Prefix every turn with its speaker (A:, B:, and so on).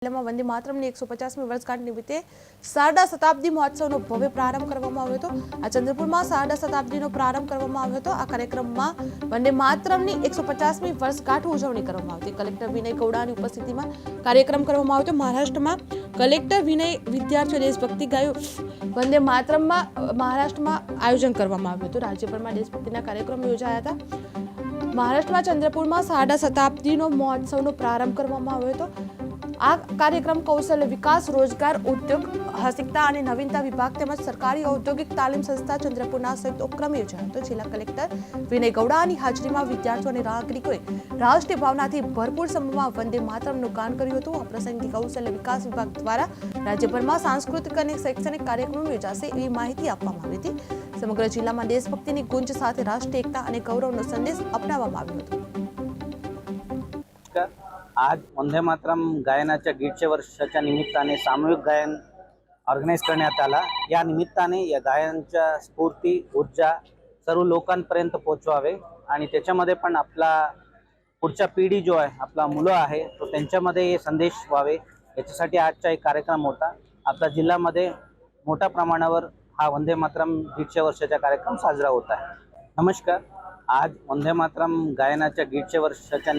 A: જિલ્લામાં વંદે માતરમની 150મી વર્ષગાંઠ નિમિત્તે શારદા શતાબ્દી મહોત્સવનો ભવ્ય પ્રારંભ કરવામાં આવ્યો હતો। આ ચંદ્રપુરમાં શારદા શતાબ્દીનો પ્રારંભ કરવામાં આવ્યો હતો। આ કાર્યક્રમમાં વંદે માતરમની 150મી વર્ષગાંઠ ઉજવણી કરવામાં આવી। કલેક્ટર વિનય ગૌડાની ઉપસ્થિતિમાં કાર્યક્રમ કરવામાં આવ્યો હતો। મહારાષ્ટ્રમાં કલેક્ટર વિનય વિદ્યાર્થીઓ દેશભક્તિ ગાયો વંદે માતરમમાં મહારાષ્ટ્રમાં આયોજન કરવામાં આવ્યું હતું। રાજ્યભરમાં દેશભક્તિના કાર્યક્રમો યોજાયા હતા। મહારાષ્ટ્રમાં ચંદ્રપુરમાં શારદા શતાબ્દીનો મહોત્સવનો પ્રારંભ કરવામાં આવ્યો હતો। આ કાર્યક્રમ કૌશલ્ય વિકાસ, રોજગાર, ઉદ્યોગ, સાહસિકતા અને નવીનતા વિભાગ તેમજ સરકારી ઔદ્યોગિક તાલીમ સંસ્થા ચંદ્રપુરના સંયુક્ત ઉપક્રમે યોજાયો હતો। જિલ્લા કલેક્ટર વિનય ગૌડાની હાજરીમાં વિદ્યાર્થીઓ અને નાગરિકોએ રાષ્ટ્રીય ભાવનાથી ભરપૂર સમૂહમાં વંદે માતરમનું ગાન કર્યું હતું। આ પ્રસંગે કૌશલ્ય વિકાસ વિભાગ દ્વારા રાજ્યભરમાં સાંસ્કૃતિક અને શૈક્ષણિક કાર્યક્રમો યોજાશે એવી માહિતી આપવામાં આવી હતી। સમગ્ર જિલ્લામાં દેશભક્તિની ગુંજ સાથે રાષ્ટ્રીય એકતા અને गौरवનો संदेश अपनावવામાં આવ્યો હતો।
B: आज वंदे मातरम गायनाच्या 150 वर्षाच्या निमित्ताने सामूहिक गायन ऑर्गनाइज करण्यात आला। या निमित्ताने या गायनाच्या स्फूर्ती, ऊर्जा सर्व लोकांपर्यंत पोहोचवावे आणि त्याच्यामध्ये पण आपला पुढच्या पिढी जो आहे, आपला मुलं आहे, तो त्यांच्यामध्ये हे संदेश व्हावे याच्यासाठी आजचा एक कार्यक्रम होता। आपल्या जिल्ह्यामध्ये मोठ्या प्रमाणावर हा वंदे मातरम 150 वर्षाचा कार्यक्रम साजरा होत आहे। नमस्कार। आज वंदे मातरम गायनाच्या 150 वर्षाच्या